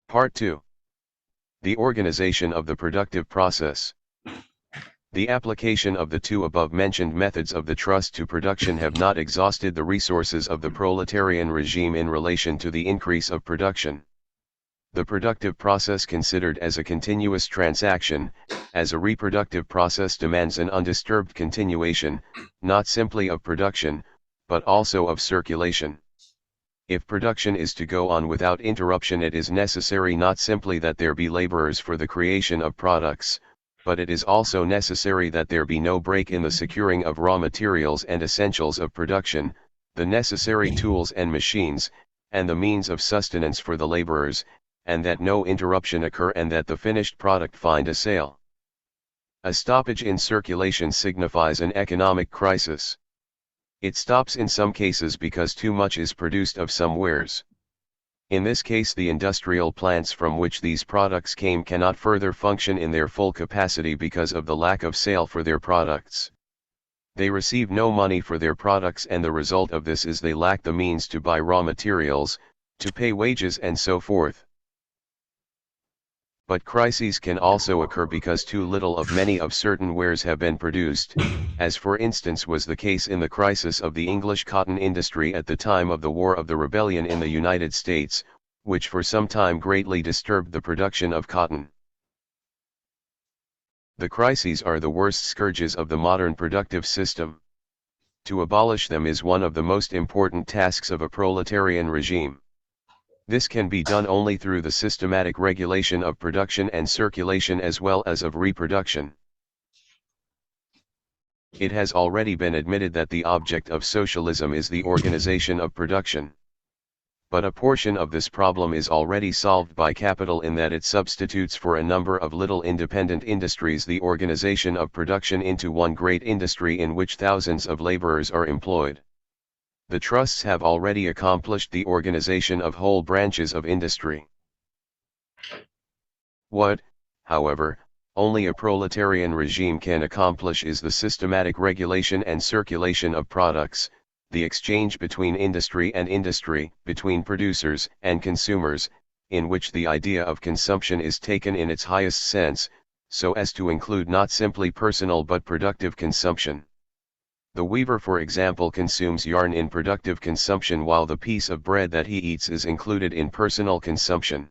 Part 2. The organization of the productive process. The application of the two above-mentioned methods of the trust to production have not exhausted the resources of the proletarian regime in relation to the increase of production. The productive process considered as a continuous transaction, as a reproductive process demands an undisturbed continuation, not simply of production, but also of circulation. If production is to go on without interruption, it is necessary not simply that there be laborers for the creation of products, but it is also necessary that there be no break in the securing of raw materials and essentials of production, the necessary tools and machines, and the means of sustenance for the laborers, and that no interruption occur and that the finished product find a sale. A stoppage in circulation signifies an economic crisis. It stops in some cases because too much is produced of some wares. In this case, the industrial plants from which these products came cannot further function in their full capacity because of the lack of sale for their products. They receive no money for their products, and the result of this is they lack the means to buy raw materials, to pay wages, and so forth. But crises can also occur because too little of many of certain wares have been produced, as for instance was the case in the crisis of the English cotton industry at the time of the War of the Rebellion in the United States, which for some time greatly disturbed the production of cotton. The crises are the worst scourges of the modern productive system. To abolish them is one of the most important tasks of a proletarian regime. This can be done only through the systematic regulation of production and circulation as well as of reproduction. It has already been admitted that the object of socialism is the organization of production. But a portion of this problem is already solved by capital in that it substitutes for a number of little independent industries the organization of production into one great industry in which thousands of laborers are employed. The trusts have already accomplished the organization of whole branches of industry. What, however, only a proletarian regime can accomplish is the systematic regulation and circulation of products, the exchange between industry and industry, between producers and consumers, in which the idea of consumption is taken in its highest sense, so as to include not simply personal but productive consumption. The weaver, for example, consumes yarn in productive consumption while the piece of bread that he eats is included in personal consumption.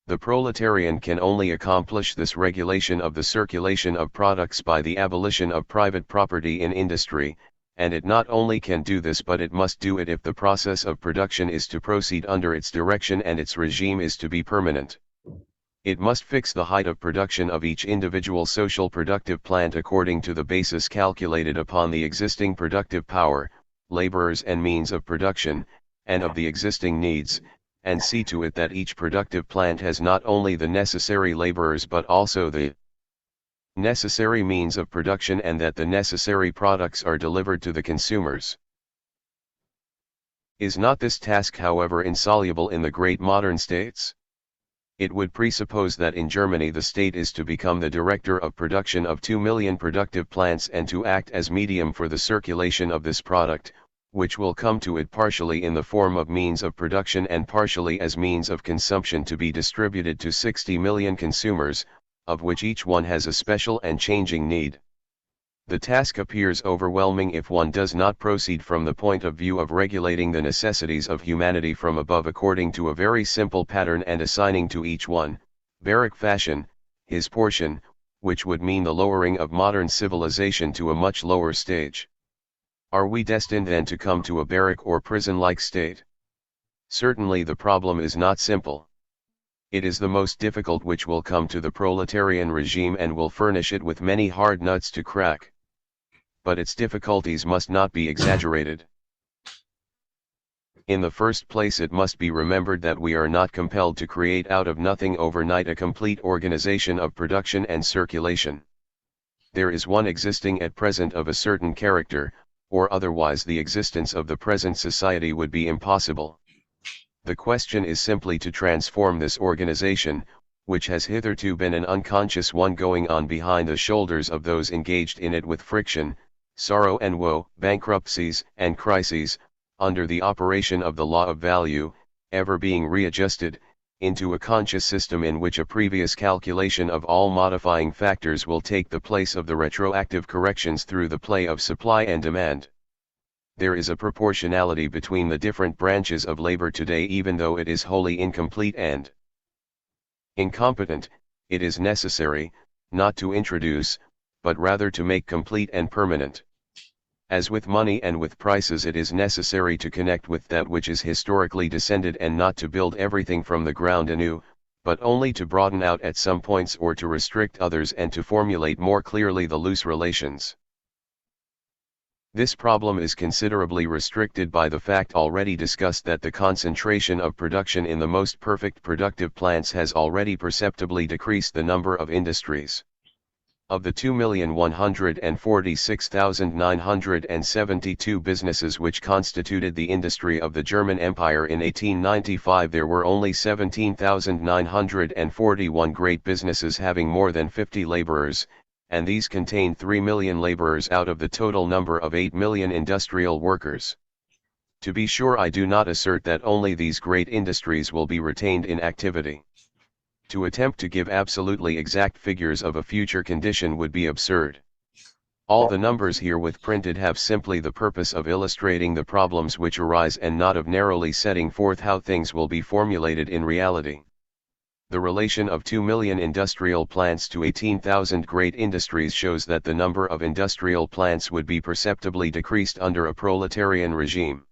The proletarian can only accomplish this regulation of the circulation of products by the abolition of private property in industry, and it not only can do this but it must do it if the process of production is to proceed under its direction and its regime is to be permanent. It must fix the height of production of each individual social productive plant according to the basis calculated upon the existing productive power, laborers and means of production, and of the existing needs, and see to it that each productive plant has not only the necessary laborers but also the necessary means of production, and that the necessary products are delivered to the consumers. Is not this task, however, insoluble in the great modern states? It would presuppose that in Germany the state is to become the director of production of 2 million productive plants and to act as medium for the circulation of this product, which will come to it partially in the form of means of production and partially as means of consumption to be distributed to 60 million consumers, of which each one has a special and changing need. The task appears overwhelming if one does not proceed from the point of view of regulating the necessities of humanity from above according to a very simple pattern and assigning to each one, barrack fashion, his portion, which would mean the lowering of modern civilization to a much lower stage. Are we destined then to come to a barrack or prison-like state? Certainly the problem is not simple. It is the most difficult which will come to the proletarian regime and will furnish it with many hard nuts to crack. But its difficulties must not be exaggerated. In the first place, it must be remembered that we are not compelled to create out of nothing overnight a complete organization of production and circulation. There is one existing at present of a certain character, or otherwise the existence of the present society would be impossible. The question is simply to transform this organization, which has hitherto been an unconscious one going on behind the shoulders of those engaged in it with friction, sorrow and woe, bankruptcies and crises, under the operation of the law of value, ever being readjusted, into a conscious system in which a previous calculation of all modifying factors will take the place of the retroactive corrections through the play of supply and demand. There is a proportionality between the different branches of labor today, even though it is wholly incomplete and incompetent. It is necessary, not to introduce, but rather to make complete and permanent. As with money and with prices, it is necessary to connect with that which is historically descended and not to build everything from the ground anew, but only to broaden out at some points or to restrict others and to formulate more clearly the loose relations. This problem is considerably restricted by the fact already discussed that the concentration of production in the most perfect productive plants has already perceptibly decreased the number of industries. Of the 2,146,972 businesses which constituted the industry of the German Empire in 1895, there were only 17,941 great businesses having more than 50 laborers, and these contained 3 million laborers out of the total number of 8 million industrial workers. To be sure, I do not assert that only these great industries will be retained in activity. To attempt to give absolutely exact figures of a future condition would be absurd. All the numbers herewith printed have simply the purpose of illustrating the problems which arise and not of narrowly setting forth how things will be formulated in reality. The relation of 2 million industrial plants to 18,000 great industries shows that the number of industrial plants would be perceptibly decreased under a proletarian regime.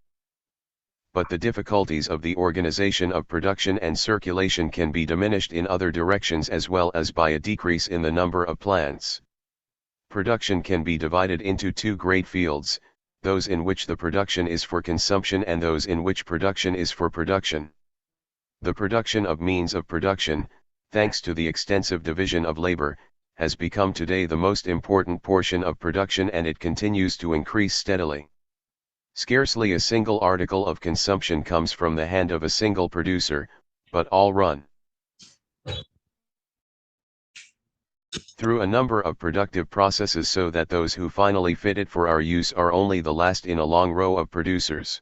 But the difficulties of the organization of production and circulation can be diminished in other directions as well as by a decrease in the number of plants. Production can be divided into two great fields, those in which the production is for consumption and those in which production is for production. The production of means of production, thanks to the extensive division of labor, has become today the most important portion of production, and it continues to increase steadily. Scarcely a single article of consumption comes from the hand of a single producer, but all run through a number of productive processes, so that those who finally fit it for our use are only the last in a long row of producers.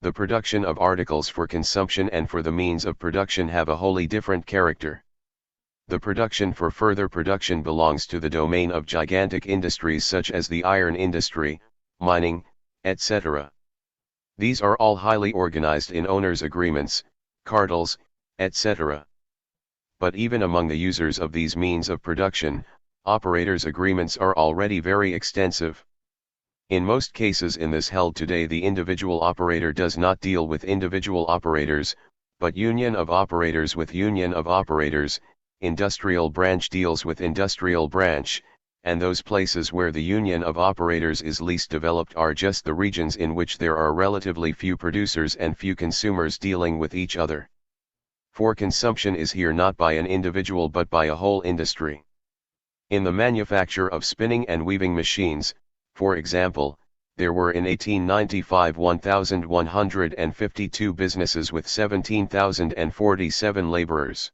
The production of articles for consumption and for the means of production have a wholly different character. The production for further production belongs to the domain of gigantic industries such as the iron industry, mining, etc. These are all highly organized in owners' agreements, cartels, etc. But even among the users of these means of production, operators' agreements are already very extensive. In most cases in this held today, the individual operator does not deal with individual operators, but union of operators with union of operators, industrial branch deals with industrial branch, and those places where the union of operators is least developed are just the regions in which there are relatively few producers and few consumers dealing with each other. For consumption is here not by an individual but by a whole industry. In the manufacture of spinning and weaving machines, for example, there were in 1895 1,152 businesses with 17,047 laborers.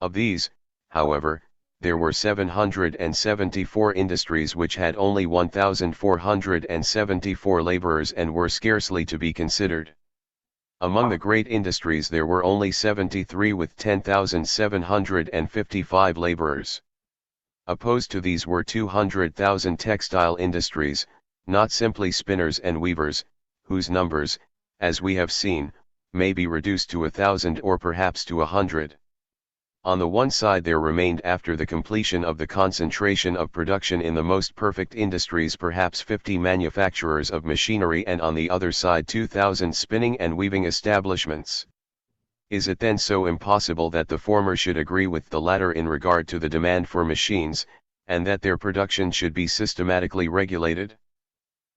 Of these, however, there were 774 industries which had only 1,474 laborers and were scarcely to be considered. Among the great industries there were only 73 with 10,755 laborers. Opposed to these were 200,000 textile industries, not simply spinners and weavers, whose numbers, as we have seen, may be reduced to 1,000 or perhaps to 100. On the one side there remained after the completion of the concentration of production in the most perfect industries perhaps 50 manufacturers of machinery, and on the other side 2,000 spinning and weaving establishments. Is it then so impossible that the former should agree with the latter in regard to the demand for machines, and that their production should be systematically regulated?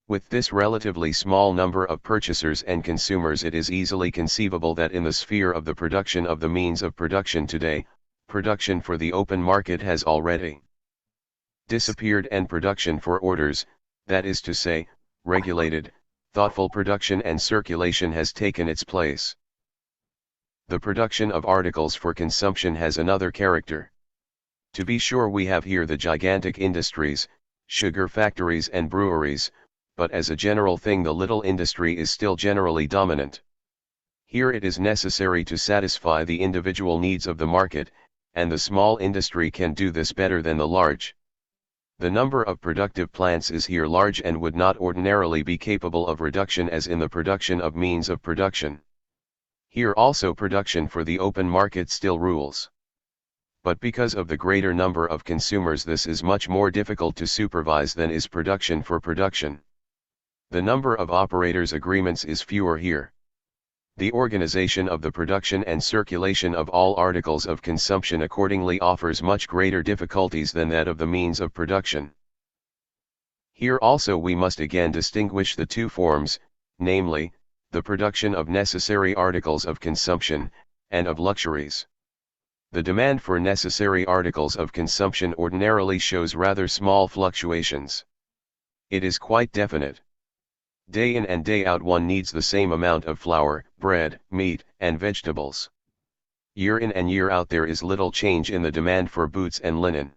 With this relatively small number of purchasers and consumers, it is easily conceivable that in the sphere of the production of the means of production today, production for the open market has already disappeared, and production for orders, that is to say, regulated, thoughtful production and circulation has taken its place. The production of articles for consumption has another character. To be sure, we have here the gigantic industries, sugar factories and breweries, but as a general thing the little industry is still generally dominant. Here it is necessary to satisfy the individual needs of the market, and the small industry can do this better than the large. The number of productive plants is here large and would not ordinarily be capable of reduction as in the production of means of production. Here also production for the open market still rules. But because of the greater number of consumers, this is much more difficult to supervise than is production for production. The number of operators' agreements is fewer here. The organization of the production and circulation of all articles of consumption accordingly offers much greater difficulties than that of the means of production. Here also we must again distinguish the two forms, namely, the production of necessary articles of consumption, and of luxuries. The demand for necessary articles of consumption ordinarily shows rather small fluctuations. It is quite definite. Day in and day out one needs the same amount of flour, bread, meat, and vegetables. Year in and year out there is little change in the demand for boots and linen.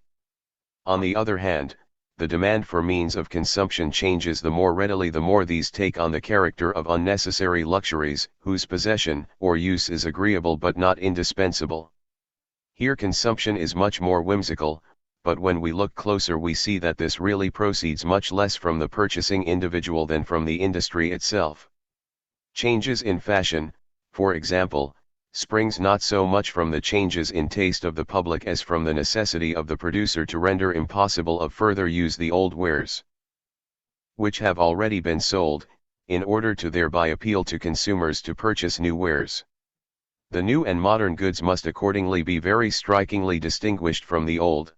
On the other hand, the demand for means of consumption changes the more readily the more these take on the character of unnecessary luxuries, whose possession or use is agreeable but not indispensable. Here consumption is much more whimsical, but when we look closer we see that this really proceeds much less from the purchasing individual than from the industry itself. Changes in fashion, for example, springs not so much from the changes in taste of the public as from the necessity of the producer to render impossible of further use the old wares, which have already been sold, in order to thereby appeal to consumers to purchase new wares. The new and modern goods must accordingly be very strikingly distinguished from the old.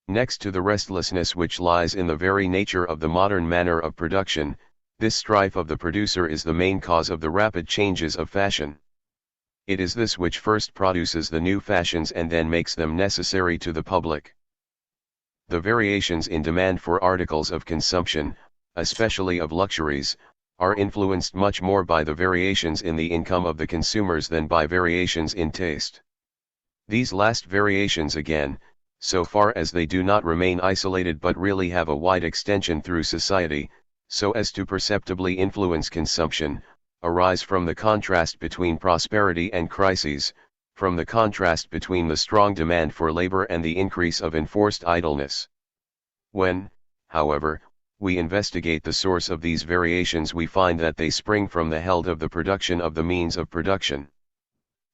Next to the restlessness which lies in the very nature of the modern manner of production, this strife of the producer is the main cause of the rapid changes of fashion. It is this which first produces the new fashions and then makes them necessary to the public. The variations in demand for articles of consumption, especially of luxuries, are influenced much more by the variations in the income of the consumers than by variations in taste. These last variations again, so far as they do not remain isolated but really have a wide extension through society, so as to perceptibly influence consumption, arise from the contrast between prosperity and crises, from the contrast between the strong demand for labor and the increase of enforced idleness. When, however, we investigate the source of these variations we find that they spring from the held of the production of the means of production.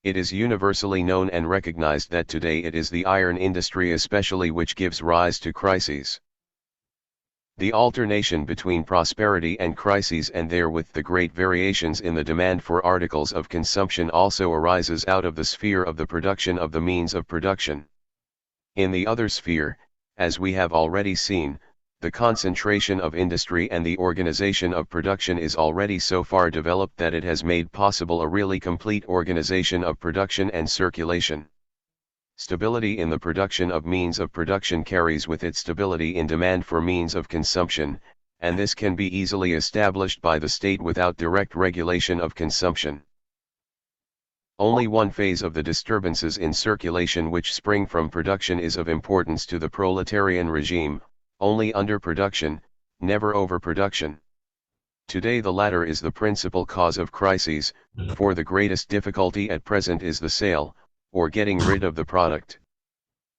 It is universally known and recognized that today it is the iron industry especially which gives rise to crises. The alternation between prosperity and crises and therewith the great variations in the demand for articles of consumption also arises out of the sphere of the production of the means of production. In the other sphere, as we have already seen, the concentration of industry and the organization of production is already so far developed that it has made possible a really complete organization of production and circulation. Stability in the production of means of production carries with it stability in demand for means of consumption, and this can be easily established by the state without direct regulation of consumption. Only one phase of the disturbances in circulation which spring from production is of importance to the proletarian regime: only underproduction, never overproduction. Today the latter is the principal cause of crises, for the greatest difficulty at present is the sale, or getting rid of the product.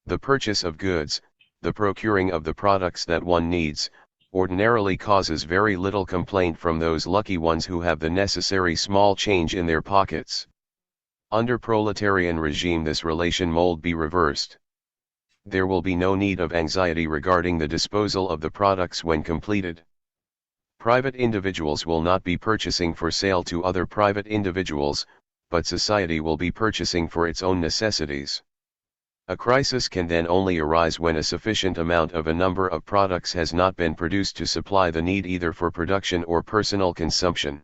The purchase of goods, the procuring of the products that one needs, ordinarily causes very little complaint from those lucky ones who have the necessary small change in their pockets. Under proletarian regime this relation mold be reversed. There will be no need of anxiety regarding the disposal of the products when completed. Private individuals will not be purchasing for sale to other private individuals, but society will be purchasing for its own necessities. A crisis can then only arise when a sufficient amount of a number of products has not been produced to supply the need either for production or personal consumption.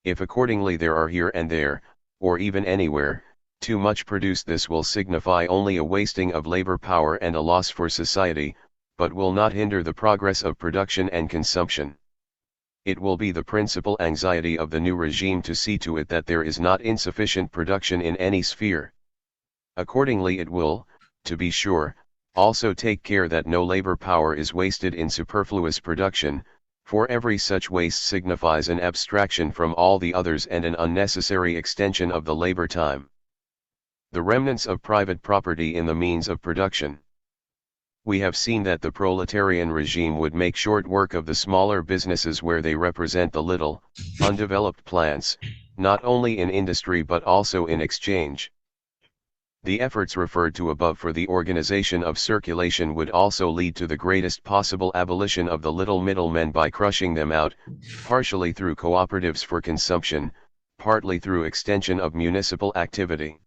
If accordingly there are here and there, or even anywhere, too much produced, this will signify only a wasting of labor power and a loss for society, but will not hinder the progress of production and consumption. It will be the principal anxiety of the new regime to see to it that there is not insufficient production in any sphere. Accordingly it will, to be sure, also take care that no labor power is wasted in superfluous production, For every such waste signifies an abstraction from all the others and an unnecessary extension of the labor time. The remnants of private property in the means of production. We have seen that the proletarian regime would make short work of the smaller businesses where they represent the little, undeveloped plants, not only in industry but also in exchange. The efforts referred to above for the organization of circulation would also lead to the greatest possible abolition of the little middlemen by crushing them out, partially through cooperatives for consumption, partly through extension of municipal activity.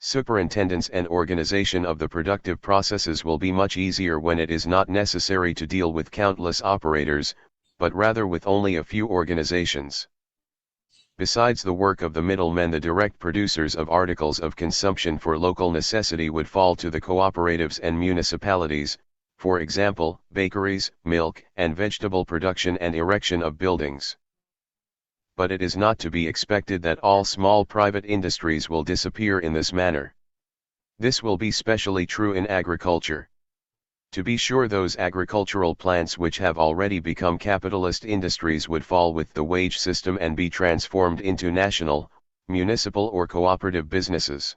Superintendence and organization of the productive processes will be much easier when it is not necessary to deal with countless operators, but rather with only a few organizations. Besides the work of the middlemen, the direct producers of articles of consumption for local necessity would fall to the cooperatives and municipalities, for example, bakeries, milk and vegetable production and erection of buildings. But it is not to be expected that all small private industries will disappear in this manner. This will be specially true in agriculture. To be sure, those agricultural plants which have already become capitalist industries would fall with the wage system and be transformed into national, municipal or cooperative businesses.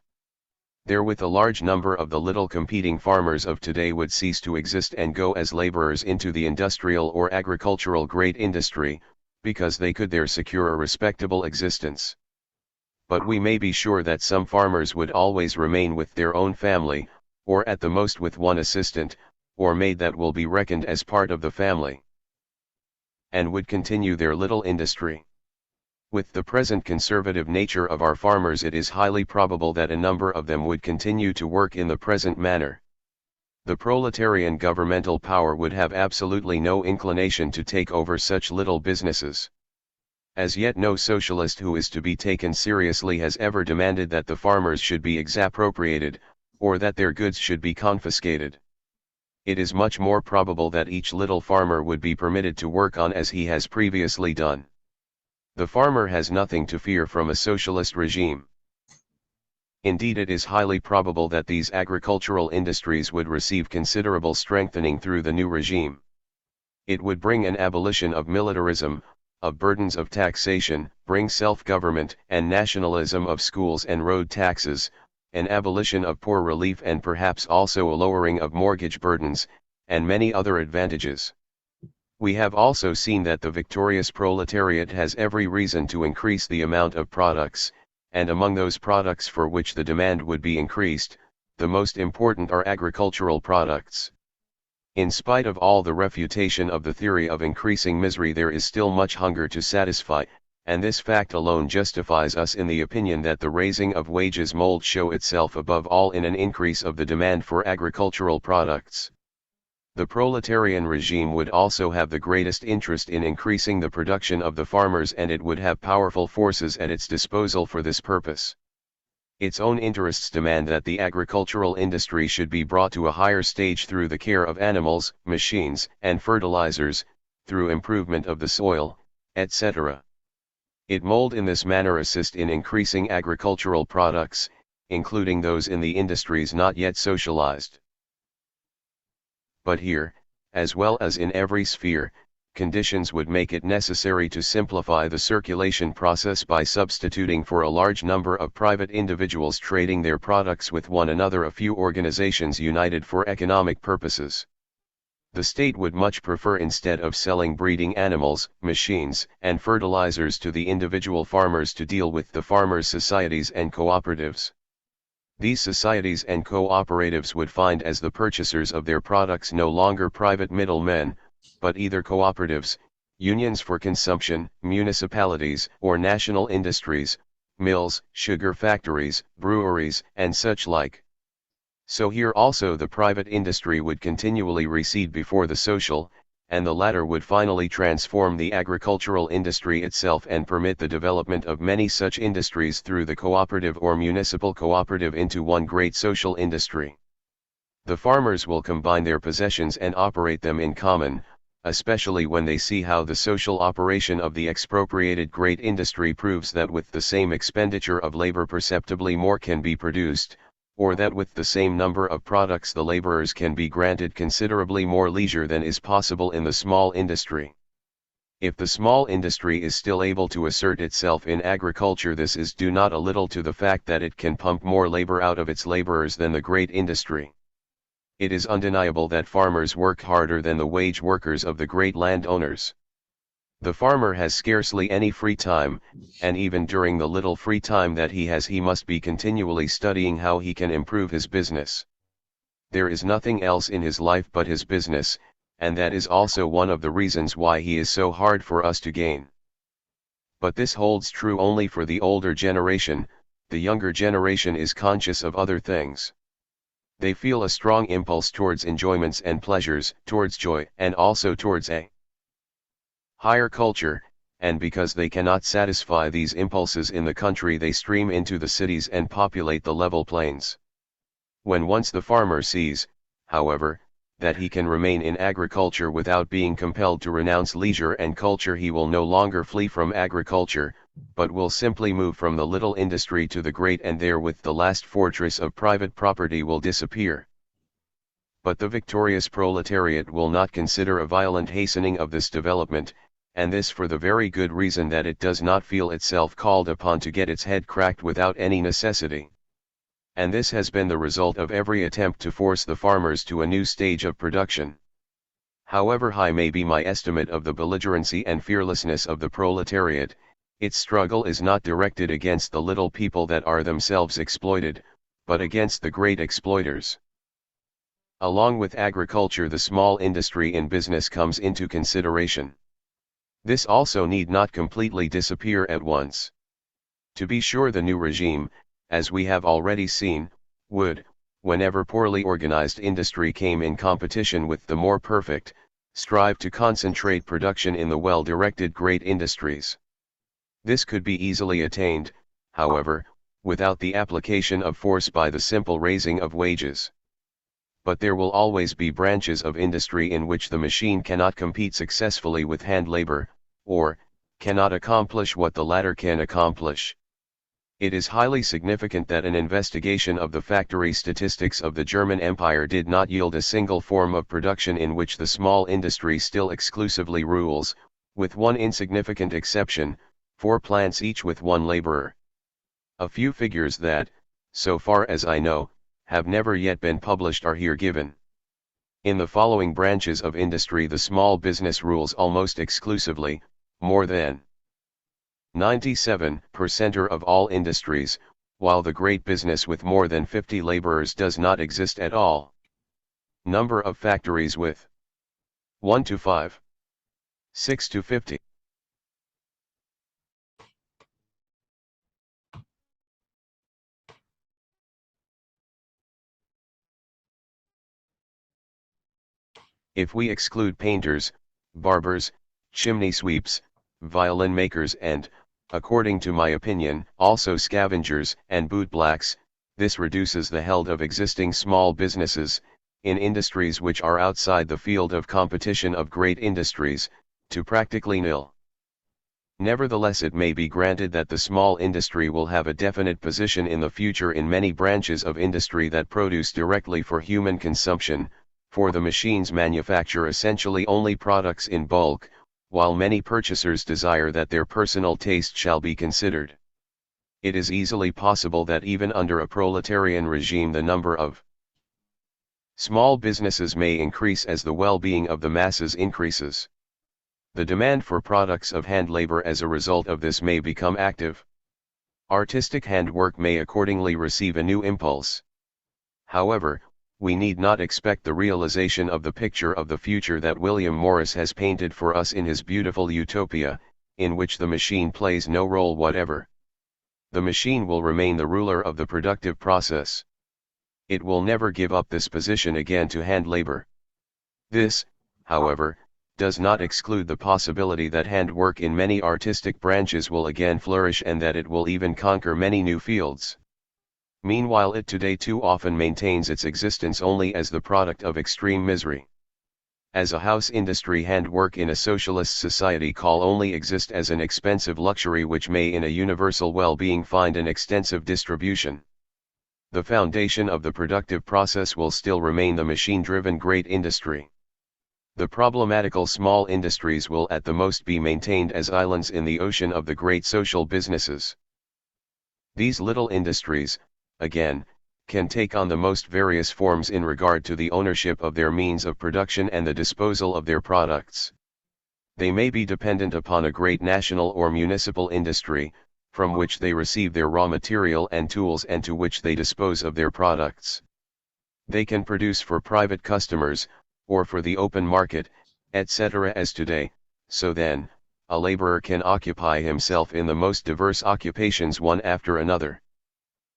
Therewith a large number of the little competing farmers of today would cease to exist and go as laborers into the industrial or agricultural great industry, because they could there secure a respectable existence. But we may be sure that some farmers would always remain with their own family, or at the most with one assistant, or maid that will be reckoned as part of the family, and would continue their little industry. With the present conservative nature of our farmers, it is highly probable that a number of them would continue to work in the present manner. The proletarian governmental power would have absolutely no inclination to take over such little businesses. As yet no socialist who is to be taken seriously has ever demanded that the farmers should be expropriated, or that their goods should be confiscated. It is much more probable that each little farmer would be permitted to work on as he has previously done. The farmer has nothing to fear from a socialist regime. Indeed, it is highly probable that these agricultural industries would receive considerable strengthening through the new regime. It would bring an abolition of militarism, of burdens of taxation, bring self-government and nationalism of schools and road taxes, an abolition of poor relief and perhaps also a lowering of mortgage burdens, and many other advantages. We have also seen that the victorious proletariat has every reason to increase the amount of products, and among those products for which the demand would be increased, the most important are agricultural products. In spite of all the refutation of the theory of increasing misery, there is still much hunger to satisfy, and this fact alone justifies us in the opinion that the raising of wages mold show itself above all in an increase of the demand for agricultural products. The proletarian regime would also have the greatest interest in increasing the production of the farmers, and it would have powerful forces at its disposal for this purpose. Its own interests demand that the agricultural industry should be brought to a higher stage through the care of animals, machines, and fertilizers, through improvement of the soil, etc. It mold in this manner assist in increasing agricultural products, including those in the industries not yet socialized. But here, as well as in every sphere, conditions would make it necessary to simplify the circulation process by substituting for a large number of private individuals trading their products with one another a few organizations united for economic purposes. The state would much prefer, instead of selling breeding animals, machines, and fertilizers to the individual farmers, to deal with the farmers' societies and cooperatives. These societies and cooperatives would find as the purchasers of their products no longer private middlemen, but either cooperatives, unions for consumption, municipalities or national industries, mills, sugar factories, breweries, and such like. So here also the private industry would continually recede before the social, and the latter would finally transform the agricultural industry itself and permit the development of many such industries through the cooperative or municipal cooperative into one great social industry. The farmers will combine their possessions and operate them in common, especially when they see how the social operation of the expropriated great industry proves that with the same expenditure of labor perceptibly more can be produced, or that with the same number of products the laborers can be granted considerably more leisure than is possible in the small industry. If the small industry is still able to assert itself in agriculture, this is due not a little to the fact that it can pump more labor out of its laborers than the great industry. It is undeniable that farmers work harder than the wage workers of the great landowners. The farmer has scarcely any free time, and even during the little free time that he has, he must be continually studying how he can improve his business. There is nothing else in his life but his business, and that is also one of the reasons why he is so hard for us to gain. But this holds true only for the older generation. The younger generation is conscious of other things. They feel a strong impulse towards enjoyments and pleasures, towards joy, and also towards a higher culture, and because they cannot satisfy these impulses in the country, they stream into the cities and populate the level plains. When once the farmer sees, however, that he can remain in agriculture without being compelled to renounce leisure and culture, he will no longer flee from agriculture, but will simply move from the little industry to the great, and therewith the last fortress of private property will disappear. But the victorious proletariat will not consider a violent hastening of this development, and this for the very good reason that it does not feel itself called upon to get its head cracked without any necessity. And this has been the result of every attempt to force the farmers to a new stage of production. However high may be my estimate of the belligerency and fearlessness of the proletariat, its struggle is not directed against the little people that are themselves exploited, but against the great exploiters. Along with agriculture, the small industry in business comes into consideration. This also need not completely disappear at once. To be sure, the new regime, as we have already seen, would, whenever poorly organized industry came in competition with the more perfect, strive to concentrate production in the well-directed great industries. This could be easily attained, however, without the application of force by the simple raising of wages. But there will always be branches of industry in which the machine cannot compete successfully with hand labor, or, cannot accomplish what the latter can accomplish. It is highly significant that an investigation of the factory statistics of the German Empire did not yield a single form of production in which the small industry still exclusively rules, with one insignificant exception: 4 plants each with 1 laborer. A few figures that, so far as I know, have never yet been published are here given. In the following branches of industry the small business rules almost exclusively, more than 97% of all industries, while the great business with more than 50 laborers does not exist at all. Number of factories with 1 to 5, 6 to 50. If we exclude painters, barbers, chimney sweeps, violin makers and, according to my opinion, also scavengers and bootblacks, this reduces the held of existing small businesses, in industries which are outside the field of competition of great industries, to practically nil. Nevertheless, it may be granted that the small industry will have a definite position in the future in many branches of industry that produce directly for human consumption, for the machines manufacture essentially only products in bulk, while many purchasers desire that their personal taste shall be considered. It is easily possible that even under a proletarian regime the number of small businesses may increase as the well-being of the masses increases. The demand for products of hand labor as a result of this may become active. Artistic handwork may accordingly receive a new impulse. However, we need not expect the realization of the picture of the future that William Morris has painted for us in his beautiful Utopia, in which the machine plays no role whatever. The machine will remain the ruler of the productive process. It will never give up this position again to hand labor. This, however, does not exclude the possibility that handwork in many artistic branches will again flourish and that it will even conquer many new fields. Meanwhile, it today too often maintains its existence only as the product of extreme misery. As a house industry, handwork in a socialist society call only exist as an expensive luxury which may in a universal well-being find an extensive distribution. The foundation of the productive process will still remain the machine-driven great industry. The problematical small industries will at the most be maintained as islands in the ocean of the great social businesses. These little industries, again, can take on the most various forms in regard to the ownership of their means of production and the disposal of their products. They may be dependent upon a great national or municipal industry, from which they receive their raw material and tools and to which they dispose of their products. They can produce for private customers, or for the open market, etc. as today. So then, a laborer can occupy himself in the most diverse occupations one after another.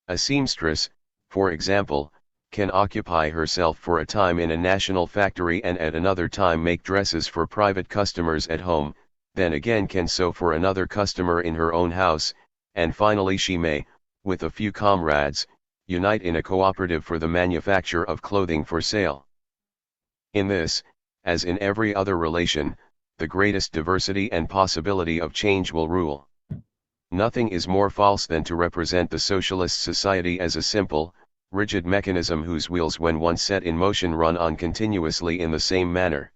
A seamstress, for example, can occupy herself for a time in a national factory and at another time make dresses for private customers at home, then again can sew for another customer in her own house, and finally she may, with a few comrades, unite in a cooperative for the manufacture of clothing for sale. In this, as in every other relation, the greatest diversity and possibility of change will rule. Nothing is more false than to represent the socialist society as a simple, rigid mechanism whose wheels when once set in motion run on continuously in the same manner.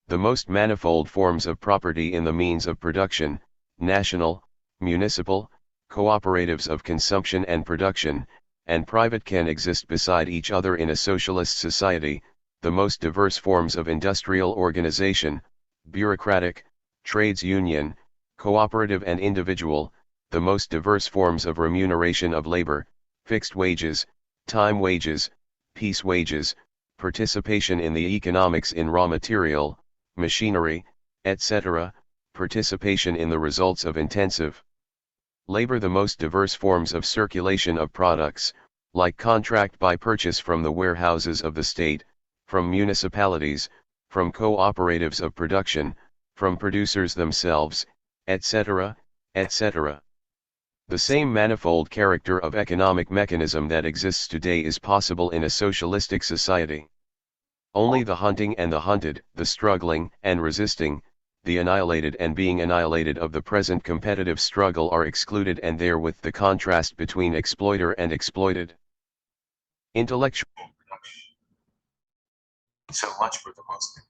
The most manifold forms of property in the means of production, national, municipal, cooperatives of consumption and production, and private can exist beside each other in a socialist society. The most diverse forms of industrial organization, bureaucratic, trades union, cooperative and individual, the most diverse forms of remuneration of labor, fixed wages, time wages, piece wages, participation in the economics in raw material, machinery, etc., participation in the results of intensive labor, the most diverse forms of circulation of products, like contract by purchase from the warehouses of the state, from municipalities, from cooperatives of production, from producers themselves, etc., etc. The same manifold character of economic mechanism that exists today is possible in a socialistic society. Only the hunting and the hunted, the struggling and resisting, the annihilated and being annihilated of the present competitive struggle are excluded, and therewith the contrast between exploiter and exploited. Intellectual production. So much for the most